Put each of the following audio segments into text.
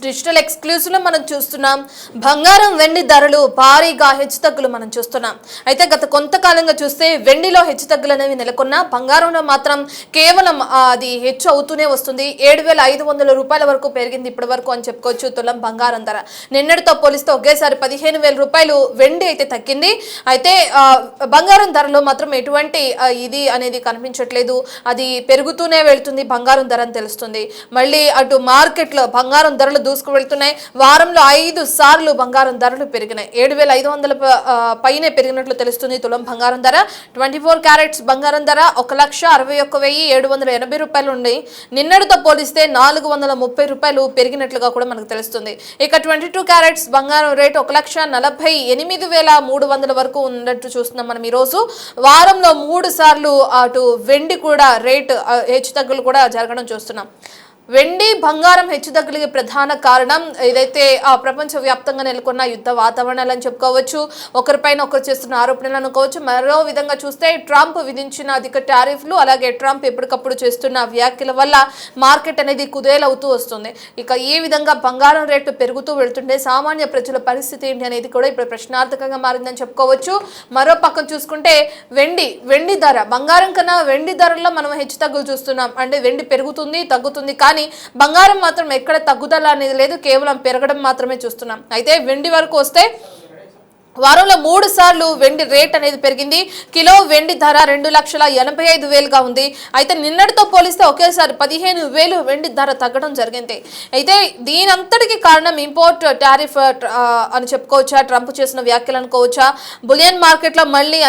Digital exclusive లో మనం చూస్తున్నాం బంగారం వెండి ధరలు భారీగా హెచ్చుతగ్గులు మనం చూస్తున్నాం. అయితే గత కొంతకాలంగా చూస్తే వెండిలో హెచ్చుతగ్గులు అనేవి నెలకొన్న, బంగారంలో మాత్రం కేవలం అది హెచ్చు అవుతూనే వస్తుంది. 7,500 రూపాయల వరకు పెరిగింది ఇప్పటి వరకు అని చెప్పుకోవచ్చు తులం బంగారం ధర. నిన్నటితో పోలిస్తే ఒకేసారి 15,000 రూపాయలు వెండి అయితే తగ్గింది. అయితే బంగారం ధరలో మాత్రం ఎటువంటి ఇది అనేది కనిపించట్లేదు. అది పెరుగుతూనే వెళ్తుంది బంగారం ధర అని తెలుస్తుంది. మళ్ళీ అటు మార్కెట్లో బంగారం ధరలు దూసుకు వెళ్తున్నాయి. వారంలో 5 సార్లు బంగారం ధరలు పెరిగినాయి. 7,500 పైనే పెరిగినట్లు తెలుస్తుంది తులం బంగారం ధర. 24 క్యారెట్స్ బంగారం ధర 1,61,780 రూపాయలు ఉంది. నిన్నటితో పోలిస్తే 430 రూపాయలు పెరిగినట్లుగా కూడా మనకు తెలుస్తుంది. ఇక 22 క్యారెట్స్ బంగారం రేటు 1,48,300 వరకు ఉన్నట్టు చూస్తున్నాం మనం ఈ రోజు. వారంలో 3 సార్లు అటు వెండి కూడా రేటు హెచ్చుతగ్గులు కూడా జరగడం చూస్తున్నాం. వెండి బంగారం హెచ్చుతగ్గులకి ప్రధాన కారణం ఏదైతే ప్రపంచ వ్యాప్తంగా నెలకొన్న యుద్ధ వాతావరణాలని చెప్పుకోవచ్చు. ఒకరిపైన ఒకరు చేస్తున్న ఆరోపణలు అనుకోవచ్చు. మరో విధంగా చూస్తే ట్రంప్ విధించిన అధిక టారిఫ్లు, అలాగే ట్రంప్ ఎప్పటికప్పుడు చేస్తున్న వ్యాఖ్యల వల్ల మార్కెట్ అనేది కుదేలవుతూ వస్తుంది. ఇక ఈ విధంగా బంగారం రేటు పెరుగుతూ వెళ్తుంటే సామాన్య ప్రజల పరిస్థితి ఏంటి అనేది కూడా ఇప్పుడు ప్రశ్నార్థకంగా మారిందని చెప్పుకోవచ్చు. మరో పక్కన చూసుకుంటే వెండి ధర, బంగారం కన్నా వెండి ధరల్లో మనం హెచ్చుతగ్గులు చూస్తున్నాం. అంటే వెండి పెరుగుతుంది తగ్గుతుంది, కానీ బంగారం మాత్రం ఎక్కడ తగ్గుదల అనేది లేదు, కేవలం పెరగడం మాత్రమే చూస్తున్నాం. అయితే వెండి వరకు వస్తే వారంలో 3 సార్లు వెండి రేట్ అనేది పెరిగింది. కిలో వెండి ధర 2,85,000గా ఉంది. అయితే నిన్నటితో పోలిస్తే ఒకేసారి 15,000 వెండి ధర తగ్గడం జరిగింది. అయితే దీనంతటికి కారణం ఇంపోర్ట్ టారిఫ్ అని చెప్పుకోవచ్చా, ట్రంప్ చేసిన వ్యాఖ్యలు అనుకోవచ్చా? బులియన్ మార్కెట్లో మళ్ళీ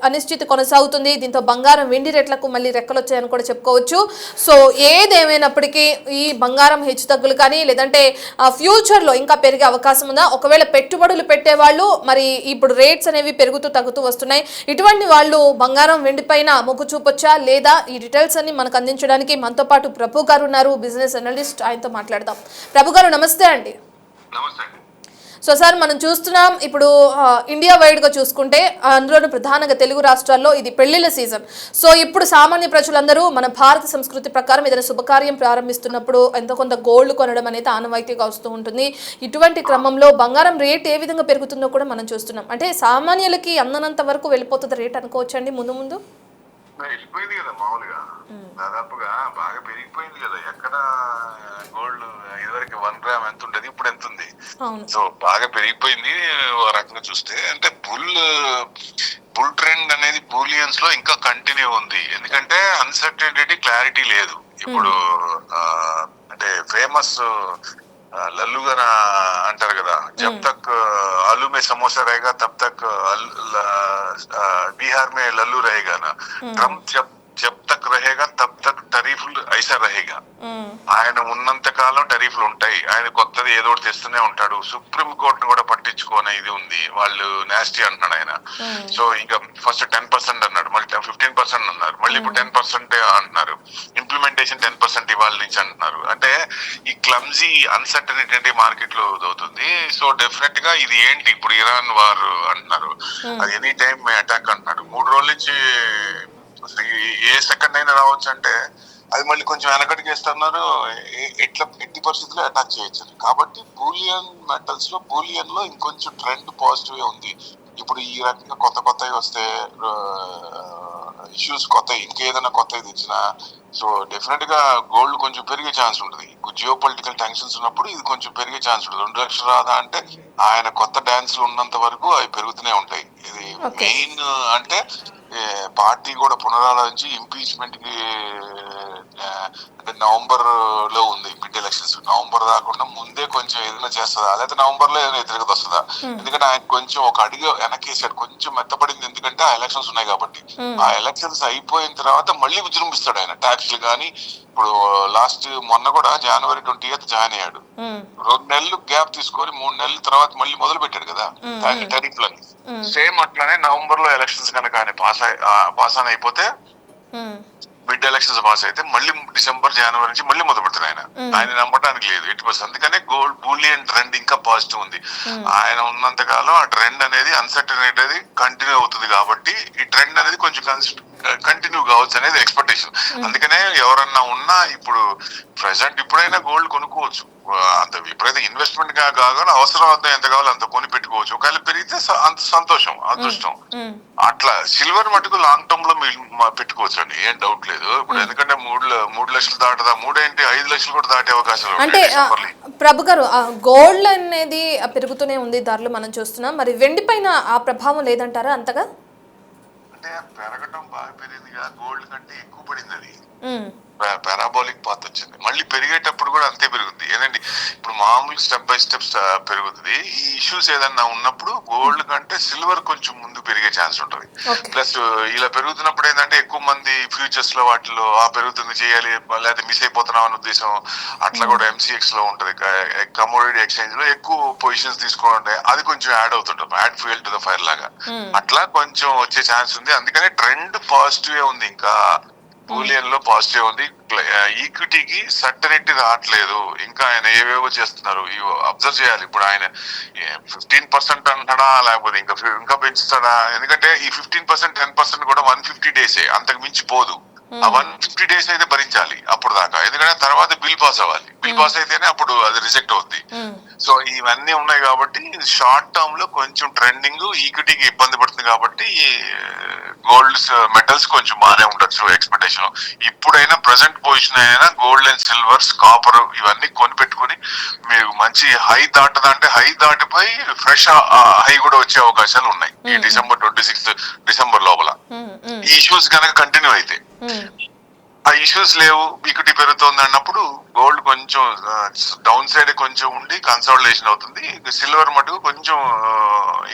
అనిశ్చితి కొనసాగుతుంది. దీంతో బంగారం వెండి రేట్లకు మళ్ళీ రెక్కలు వచ్చాయని కూడా చెప్పుకోవచ్చు. సో ఏదేమైనప్పటికీ ఈ బంగారం హెచ్చుతగ్గులు కానీ, లేదంటే ఫ్యూచర్లో ఇంకా పెరిగే అవకాశం ఉందా? ఒకవేళ పెట్టుబడులు పెట్టేవాళ్ళు మరి ఇప్పుడు రేట్స్ అనేవి పెరుగుతూ తగ్గుతూ వస్తున్నాయి. ఇటువంటి వాళ్ళు బంగారం వెండి పైన మొగ్గు చూపొచ్చా లేదా? ఈ డీటెయిల్స్ అన్ని మనకు అందించడానికి మనతో పాటు ప్రభు గారు ఉన్నారు, బిజినెస్ అనలిస్ట్. ఆయనతో మాట్లాడదాం. ప్రభు గారు నమస్తే అండి. సో సార్, మనం చూస్తున్నాం ఇప్పుడు ఇండియా వైడ్గా చూసుకుంటే అందులోనూ ప్రధానంగా తెలుగు రాష్ట్రాల్లో ఇది పెళ్లిళ్ళ సీజన్. సో ఇప్పుడు సామాన్య ప్రజలందరూ మన భారత సంస్కృతి ప్రకారం ఏదైనా శుభకార్యం ప్రారంభిస్తున్నప్పుడు ఎంతో కొంత గోల్డ్ కొనడం అనేది ఆనవాయితీగా వస్తూ ఉంటుంది. ఇటువంటి క్రమంలో బంగారం రేట్ ఏ విధంగా పెరుగుతుందో కూడా మనం చూస్తున్నాం. అంటే సామాన్యులకి అందనంత వరకు వెళ్ళిపోతుంది రేట్ అనుకోవచ్చండి ముందు వెళ్ళిపోయింది కదా, మామూలుగా దాదాపుగా బాగా పెరిగిపోయింది కదా. ఎక్కడ గోల్డ్ ఇదివరకు 1 గ్రామ్ ఎంత ఉండేది, ఇప్పుడు ఎంత ఉంది. సో బాగా పెరిగిపోయింది. ఒక రకంగా చూస్తే అంటే బుల్ ట్రెండ్ అనేది బూలియన్స్ లో ఇంకా కంటిన్యూ ఉంది. ఎందుకంటే అన్సర్టనిటీ, క్లారిటీ లేదు. ఇప్పుడు అంటే ఫేమస్ లల్లు గారు అంటారు కదా, జబ్ తక్ आलू में समोसा रहेगा तब तक बिहार में लल्लू रहेगा ना. ट्रम्प जब तक रहेगा तब तक టరీఫ్లు ఐసా रहेगा. ఆయన ఉన్నంత కాలం టరీఫ్లు ఉంటాయి. ఆయన కొత్తది ఏదో ఒకటి తెస్తూనే ఉంటాడు. సుప్రీం కోర్టును కూడా పట్టించుకోనే ఇది ఉంది. వాళ్ళు నాస్టీ అంటున్నాడు ఆయన. సో ఇంకా ఫస్ట్ 10% అన్నాడు, మళ్ళీ 15% అన్నారు, మళ్ళీ ఇప్పుడు 10% అంటున్నారు. ఇంప్లిమెంటేషన్ 10% ఇవాళ నుంచి అంటున్నారు. అంటే ఈ క్లమ్జీ అన్సర్టనిటీ మార్కెట్ లో అవుతుంది. సో డెఫినెట్ గా ఇది ఏంటి ఇప్పుడు ఇరాన్ వార్ అంటున్నారు, అది ఎనీ టైం అటాక్ అంటున్నాడు. 3 రోజుల నుంచి ఏ సెకండ్ అయినా రావచ్చు అంటే అది మళ్ళీ కొంచెం వెనకటికి వేస్తున్నారు. ఎట్టి పరిస్థితుల్లో అటాక్ చేయొచ్చు. కాబట్టి బూలియన్ మెటల్స్ లో, బూలియన్ లో ఇంకొంచెం ట్రెండ్ పాజిటివ్ ఉంది. ఇప్పుడు ఈ రకంగా కొత్తవి వస్తే ఇష్యూస్ ఇంకేదైనా కొత్తవి తెచ్చినా సో డెఫినెట్ గా గోల్డ్ కొంచెం పెరిగే ఛాన్స్ ఉంటుంది. జియో పొలిటికల్ టెన్షన్స్ ఉన్నప్పుడు ఇది కొంచెం పెరిగే ఛాన్స్ ఉంటుంది. 2 లక్షలు రాదా అంటే ఆయన కొత్త డాన్స్లు ఉన్నంత వరకు అవి పెరుగుతూనే ఉంటాయి. ఇది మెయిన్ అంటే పార్టీ కూడా పునరాలోచించి ఇంపీచ్మెంట్ కి అంటే నవంబర్ లో ఉంది మిడ్ ఎలక్షన్స్. నవంబర్ రాకుండా ముందే కొంచెం ఏదైనా చేస్తుందా, లేకపోతే నవంబర్ లో ఏదైనా వ్యతిరేకత వస్తుందా? ఎందుకంటే ఆయన కొంచెం ఒక అడిగి వెనకేసాడు, కొంచెం మెత్తపడింది. ఎందుకంటే ఆ ఎలక్షన్స్ ఉన్నాయి కాబట్టి. ఆ ఎలక్షన్స్ అయిపోయిన తర్వాత మళ్ళీ విజృంభిస్తాడు ఆయన. ట్యాక్స్లు కానీ ఇప్పుడు మొన్న కూడా January 20th జాయిన్ అయ్యాడు. 2 నెలలు గ్యాప్ తీసుకొని 3 నెలల తర్వాత మళ్ళీ మొదలు పెట్టాడు కదా టెరిఫ్లని. సేమ్ అట్లానే నవంబర్ లో ఎలక్షన్స్ కనుక ఆయన పాస్ ఆన్ అయిపోతే, మిడ్ ఎలక్షన్స్ పాస్ అయితే మళ్ళీ డిసెంబర్ జనవరి నుంచి మళ్ళీ మొదలు పెడతారు. ఆయన నమ్మడానికి లేదు 80%. అందుకనే గోల్డ్ బూలియన్ ట్రెండ్ ఇంకా పాజిటివ్ ఉంది. ఆయన ఉన్నంత కాలం ఆ ట్రెండ్ అనేది అన్సర్టనిటీ అనేది కంటిన్యూ అవుతుంది. కాబట్టి ఈ ట్రెండ్ అనేది కొంచెం కంటిన్యూ కావచ్చు అనేది ఎక్స్పెక్టేషన్. అందుకనే ఎవరన్నా ఉన్నా ఇప్పుడు ప్రెసెంట్ ఇప్పుడైనా గోల్డ్ కొనుక్కోవచ్చు. అంత విపరీత ఇన్వెస్ట్మెంట్ గా కాకుండా అవసరం అంత ఎంత కావాలో అంత కొని పెట్టుకోవచ్చు. ఒకవేళ పెరిగితే అంత సంతోషం, అదృష్టం. అట్లా సిల్వర్ మటుకు లాంగ్ టర్మ్ లో మీరు పెట్టుకోవచ్చు అండి, ఏం డౌట్ లేదు. ఇప్పుడు ఎందుకంటే 3 లక్షలు దాటదా, 5 లక్షలు కూడా దాటే అవకాశాలు అంటే ప్రభు గారు గోల్డ్ అనేది పెరుగుతూనే ఉంది ధరలు మనం చూస్తున్నాం, మరి వెండి పైన ఆ ప్రభావం లేదంటారా అంతగా? అంటే పెరగటం బాగా పెరిగిందిగా, గోల్డ్ కంటే ఎక్కువ పడింది అది, పారాబోలిక్ పాత్ వచ్చింది. మళ్ళీ పెరిగేటప్పుడు కూడా అంతే పెరుగుతుంది. ఏదండి ఇప్పుడు మామూలు స్టెప్ బై స్టెప్ పెరుగుతుంది. ఈ ఇష్యూస్ ఏదన్నా ఉన్నప్పుడు గోల్డ్ కంటే సిల్వర్ కొంచెం ముందు పెరిగే ఛాన్స్ ఉంటుంది. ప్లస్ ఇలా పెరుగుతున్నప్పుడు ఏంటంటే ఎక్కువ మంది ఫ్యూచర్స్ లో వాటిలో పెరుగుతుంది చేయాలి లేదా మిస్ అయిపోతున్నాం అనే ఉద్దేశం అట్లా కూడా MCX లో ఉంటది. కమోడిటీ ఎక్స్చేంజ్ లో ఎక్కువ పొజిషన్స్ తీసుకోవాలంటే అది కొంచెం యాడ్ అవుతుంటుంది, add fuel to the fire లాగా. అట్లా కొంచెం వచ్చే ఛాన్స్ ఉంది. అందుకనే ట్రెండ్ పాజిటివ్ ఉంది, ఇంకా బూలియన్ లో పాజిటివ్ ఉంది. ఈక్విటీకి సర్టనిటీ రావట్లేదు, ఇంకా ఆయన ఏవేవో చేస్తున్నారు, ఇవి అబ్జర్వ్ చేయాలి. ఇప్పుడు ఆయన 15% అంటాడా లేకపోతే ఇంకా పెంచుతాడా? ఎందుకంటే ఈ 15% 10% కూడా 150 డేసే, అంతకు మించి పోదు. ఆ 150 డేస్ అయితే భరించాలి అప్పుడు దాకా, ఎందుకంటే తర్వాత బిల్ పాస్ అవ్వాలి. బిల్ పాస్ అయితేనే అప్పుడు అది రిజెక్ట్ అవుద్ది. సో ఇవన్నీ ఉన్నాయి కాబట్టి షార్ట్ టర్మ్ లో కొంచెం ట్రెండింగ్, ఈక్విటీకి ఇబ్బంది పడుతుంది కాబట్టి గోల్డ్ మెటల్స్ కొంచెం బాగానే ఉండొచ్చు ఎక్స్పెక్టేషన్. ఇప్పుడైనా ప్రెసెంట్ పొజిషన్ అయినా గోల్డ్ అండ్ సిల్వర్స్, కాపర్ ఇవన్నీ కొనిపెట్టుకుని మీరు మంచి హై దాటదంటే హై దాటిపోయి ఫ్రెష్ హై కూడా వచ్చే అవకాశాలు ఉన్నాయి ఈ December 26 లోపల. ఈ ఇష్యూస్ కనుక కంటిన్యూ అయితే, ఆ ఇష్యూస్ లేవు, ఈక్విటీ పెరుగుతోంది అన్నప్పుడు గోల్డ్ కొంచెం డౌన్ సైడ్ కొంచెం ఉండి కన్సాలిడేషన్ అవుతుంది. సిల్వర్ మటుకు కొంచెం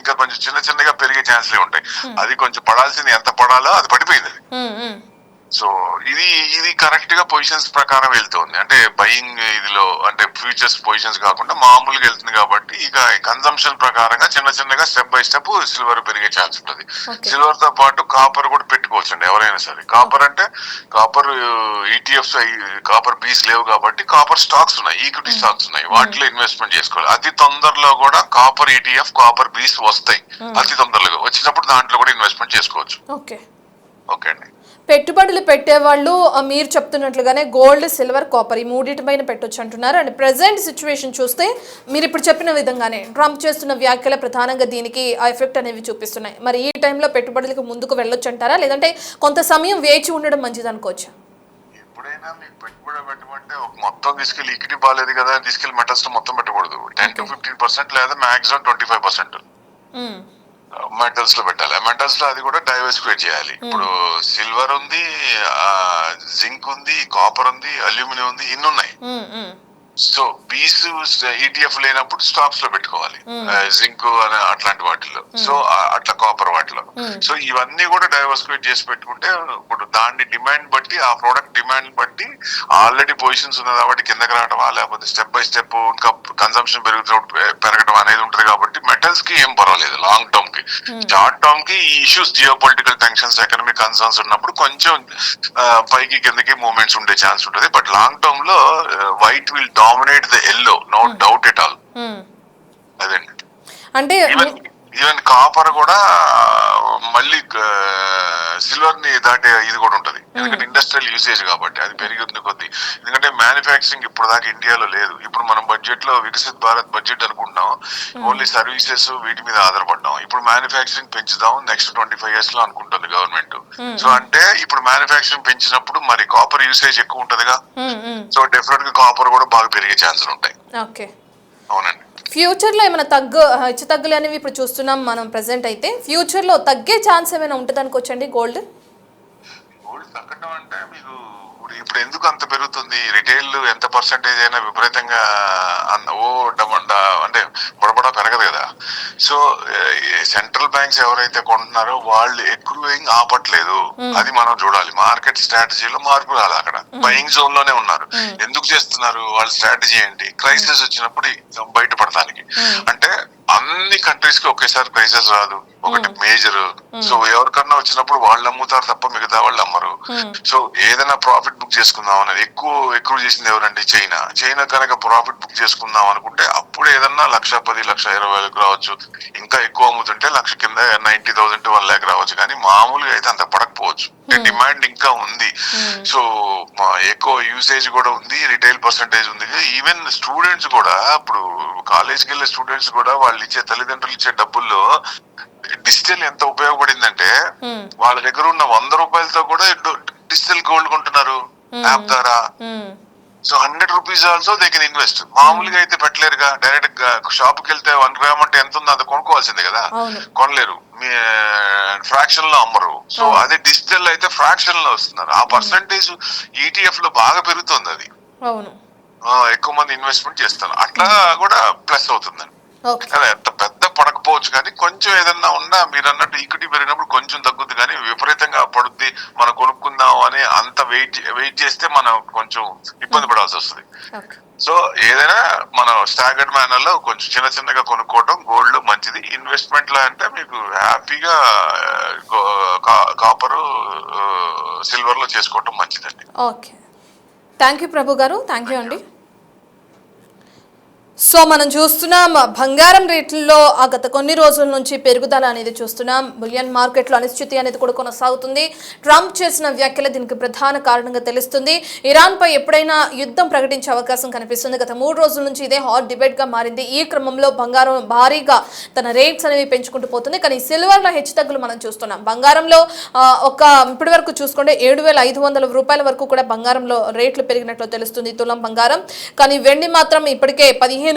ఇంకా కొంచెం చిన్నగా పెరిగే ఛాన్స్లే ఉంటాయి. అది కొంచెం పడాల్సింది ఎంత పడాలో అది పడిపోయింది అది. సో ఇది కరెక్ట్ గా పొజిషన్స్ ప్రకారం వెళ్తుంది. అంటే బయింగ్ ఇదిలో అంటే ఫ్యూచర్స్ పొజిషన్స్ కాకుండా మామూలుగా వెళ్తుంది కాబట్టి ఇక కన్సంప్షన్ ప్రకారంగా చిన్నగా స్టెప్ బై స్టెప్ సిల్వర్ పెరిగే ఛాన్స్ ఉంటుంది. సిల్వర్ తో పాటు కాపర్ కూడా పెట్టుకోవచ్చు అండి ఎవరైనా సరే. కాపర్ అంటే కాపర్ ETFs కాపర్ బీస్ లేవు కాబట్టి కాపర్ స్టాక్స్ ఉన్నాయి, ఈక్విటీ స్టాక్స్ ఉన్నాయి, వాటిలో ఇన్వెస్ట్మెంట్ చేసుకోవాలి. అతి తొందరలో కూడా కాపర్ ETF, కాపర్ బీస్ వస్తాయి. అతి తొందరలో వచ్చినప్పుడు దాంట్లో కూడా ఇన్వెస్ట్మెంట్ చేసుకోవచ్చు. ఓకే అండి. పెట్టుబడులు పెట్టేవాళ్ళు మీరు చెప్తున్నట్లుగానే గోల్డ్, సిల్వర్, కాపర్ ఈ మూడింటి పైన పెట్టొచ్చు అంటున్నారు. అండ్ ప్రెసెంట్ సిచ్యువేషన్ చూస్తే మీరు ఇప్పుడు చెప్పిన విధంగానే ట్రంప్ చేస్తున్న వ్యాఖ్యలు ప్రధానంగా దీనికి ఆ ఎఫెక్ట్ అనేవి చూపిస్తున్నాయి. మరి ఈ టైంలో పెట్టుబడులకు ముందుకు వెళ్ళొచ్చు అంటారా, లేదంటే కొంత సమయం వేచి ఉండడం మంచిది అనుకోవచ్చా? ఎప్పుడైనా మీకు పెట్టుబడి పెట్టమంటే ఒక మొత్తం తీసుకెళ్ళి ఈక్విటీ బాగాలేదు కదా తీసుకెళ్ళి మెటల్స్ మొత్తం పెట్టకూడదు. 10 to 15% లేదా మాక్సిమం 25% మెటల్స్ లో పెట్టాలి. మెటల్స్ లో అది కూడా డైవర్సిఫైడ్ చేయాలి. ఇప్పుడు సిల్వర్ ఉంది, జింక్ ఉంది, కాపర్ ఉంది, అల్యూమినియం ఉంది, ఇన్ని ఉన్నాయి. సో బీస్ ETF లేనప్పుడు స్టాక్స్ లో పెట్టుకోవాలి, జింక్ అట్లాంటి వాటిల్లో, సో అట్లా కాపర్ వాటిలో. సో ఇవన్నీ కూడా డైవర్సిఫైడ్ చేసి పెట్టుకుంటే ఇప్పుడు దాన్ని డిమాండ్ బట్టి, ఆ ప్రోడక్ట్ డిమాండ్ బట్టి ఆల్రెడీ పొజిషన్స్ ఉన్నది కాబట్టి కిందకి రావడమా లేకపోతే స్టెప్ బై స్టెప్ ఇంకా కన్సంప్షన్ పెరగడం అనేది ఉంటుంది. కాబట్టి మెటల్స్ కి ఏం పర్వాలేదు లాంగ్ టర్మ్ కి. షార్ట్ టర్మ్ కి ఈ issues geo political tensions, economic concerns ఉన్నప్పుడు కొంచెం పైకి కిందకి మూవ్మెంట్స్ ఉండే ఛాన్స్ ఉంటుంది. బట్ లాంగ్ టర్మ్ లో white will dominate the yellow, no doubt at all. అదండి. అంటే ఈవెన్ కాపర్ కూడా మళ్ళీ సిల్వర్ ని దాటే ఇది కూడా ఉంటది, ఎందుకంటే ఇండస్ట్రియల్ యూసేజ్ కాబట్టి అది పెరిగింది కొద్ది. ఎందుకంటే మ్యానుఫ్యాక్చరింగ్ ఇప్పుడు దాకా ఇండియాలో లేదు. ఇప్పుడు మనం బడ్జెట్ లో వికసిత్ భారత్ బడ్జెట్ అనుకుంటాం, ఓన్లీ సర్వీసెస్ వీటి మీద ఆధారపడ్డాం. ఇప్పుడు మ్యానుఫ్యాక్చరింగ్ పెంచుదాం నెక్స్ట్ 25 years లో అనుకుంటుంది గవర్నమెంట్. సో అంటే ఇప్పుడు మ్యానుఫ్యాక్చరింగ్ పెంచినప్పుడు మరి కాపర్ యూసేజ్ ఎక్కువ ఉంటదిగా, సో డెఫినెట్ గా కాపర్ కూడా బాగా పెరిగే ఛాన్సులు ఉంటాయి. అవునండి. ఫ్యూచర్ లో ఏమైనా హెచ్చు తగ్గులు అనేవి ఇప్పుడు చూస్తున్నాం మనం ప్రెసెంట్ అయితే, ఫ్యూచర్ లో తగ్గే ఛాన్స్ ఏమైనా ఉంటుంది అనుకోవచ్చండి గోల్డ్? గోల్డ్ తగ్గడం అంటే మీకు ఇప్పుడు ఎందుకు అంత పెరుగుతుంది? రిటైల్ ఎంత పర్సెంటేజ్ అయినా విపరీతంగా అంటే బడబడా పెరగదు కదా. సో సెంట్రల్ బ్యాంక్స్ ఎవరైతే కొంటున్నారో వాళ్ళు ఎక్రూయింగ్ ఆపట్లేదు, అది మనం చూడాలి. మార్కెట్ స్ట్రాటజీలో మార్పు రాలి, అక్కడ బయింగ్ జోన్ లోనే ఉన్నారు. ఎందుకు చేస్తున్నారు? వాళ్ళ స్ట్రాటజీ ఏంటి? క్రైసిస్ వచ్చినప్పుడు బయటపడటానికి. అంటే అన్ని కంట్రీస్ కి ఒకేసారి క్రైసిస్ రాదు, ఒకటి మేజర్. సో ఎవరికన్నా వచ్చినప్పుడు వాళ్ళు అమ్ముతారు తప్ప మిగతా వాళ్ళు అమ్మరు. సో ఏదైనా ప్రాఫిట్ బుక్ చేసుకుందాం అనేది ఎక్కువ చేసింది ఎవరండి? చైనా కనుక ప్రాఫిట్ బుక్ చేసుకుందాం అనుకుంటే అప్పుడు ఏదన్నా 1,10,000 1,20,000 రావచ్చు. ఇంకా ఎక్కువ అమ్ముతుంటే 1,00,000 కింద 90,000 to 1,00,000 రావచ్చు. కానీ మామూలుగా అయితే అంత పడకపోవచ్చు. డిమాండ్ ఇంకా ఉంది. సో ఎక్కువ యూసేజ్ కూడా ఉంది, రిటైల్ పర్సంటేజ్ ఉంది. ఈవెన్ స్టూడెంట్స్ కూడా ఇప్పుడు కాలేజ్కి వెళ్ళే స్టూడెంట్స్ కూడా వాళ్ళు ఇచ్చే తల్లిదండ్రులు ఇచ్చే డబ్బుల్లో డిజిటల్ ఎంత ఉపయోగపడిందంటే వాళ్ళ దగ్గర ఉన్న 100 రూపాయలతో కూడా డిజిటల్ గోల్డ్ కొంటున్నారు యాప్ ద్వారా. So 100 rupees also they can invest. మామూలుగా అయితే పెట్టలేరుగా. డైరెక్ట్ గా షాప్ కి వెళ్తే 1 గ్రామ్ అంటే ఎంత ఉందో అంత కొనుక్కోవాల్సిందే కదా, కొనలేరు. మీ ఫ్రాక్షన్ లో అమ్మరు. సో అదే డిజిటల్ అయితే ఫ్రాక్షన్ లో వస్తున్నారు. ఆ పర్సంటేజ్ ఈటీఎఫ్ లో బాగా పెరుగుతుంది. అది ఎక్కువ మంది ఇన్వెస్ట్మెంట్ చేస్తారు. అట్లా కూడా ప్లస్ అవుతుందండి. ఎంత పెద్ద పడకపోవచ్చు కానీ కొంచెం ఏదన్నా ఉన్నా మీరు అన్నట్టు ఈక్విటీ పెరిగినప్పుడు కొంచెం తగ్గుద్ది, కానీ విపరీతంగా పడుద్ది. మనం కొనుక్కుందాం అని అంత వెయిట్ చేస్తే మనం కొంచెం ఇబ్బంది పడాల్సి వస్తుంది. సో ఏదైనా మనం స్టాగర్డ్ మేనర్ లో కొంచెం చిన్నగా కొనుక్కోవడం గోల్డ్ మంచిది. ఇన్వెస్ట్మెంట్ లో అంటే మీకు హ్యాపీగా కాపరు సిల్వర్ లో చేసుకోవటం మంచిదండి. ఓకే, థ్యాంక్ యూ ప్రభు గారు, థ్యాంక్ యూ అండి. సో మనం చూస్తున్నాం బంగారం రేట్లలో గత కొన్ని రోజుల నుంచి పెరుగుదల అనేది చూస్తున్నాం. బులియన్ మార్కెట్లో అనిశ్చితి అనేది కూడా కొనసాగుతుంది. ట్రంప్ చేసిన వ్యాఖ్యలు దీనికి ప్రధాన కారణంగా తెలుస్తుంది. ఇరాన్పై ఎప్పుడైనా యుద్ధం ప్రకటించే అవకాశం కనిపిస్తుంది. గత 3 రోజుల నుంచి ఇదే హాట్ డిబేట్గా మారింది. ఈ క్రమంలో బంగారం భారీగా తన రేట్స్ అనేవి పెంచుకుంటూ పోతుంది. కానీ సిల్వర్లో హెచ్చుతగ్గులు మనం చూస్తున్నాం. బంగారంలో ఇప్పటి వరకు చూసుకుంటే 7,500 రూపాయల వరకు కూడా బంగారంలో రేట్లు పెరిగినట్లు తెలుస్తుంది తులం బంగారం. కానీ వెండి మాత్రం ఇప్పటికే 15,000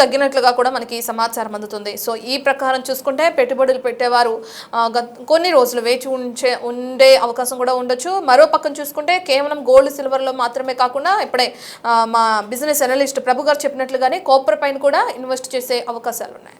తగ్గినట్లుగా కూడా మనకి సమాచారం అందుతుంది. సో ఈ ప్రకారం చూసుకుంటే పెట్టుబడులు పెట్టేవారు కొన్ని రోజులు వేచి ఉండే అవకాశం కూడా ఉండొచ్చు. మరో పక్కన చూసుకుంటే కేవలం గోల్డ్ సిల్వర్లో మాత్రమే కాకుండా ఇప్పుడే మా బిజినెస్ అనలిస్ట్ ప్రభు గారు చెప్పినట్లుగానే కాపర్ పైన కూడా ఇన్వెస్ట్ చేసే అవకాశాలు ఉన్నాయి.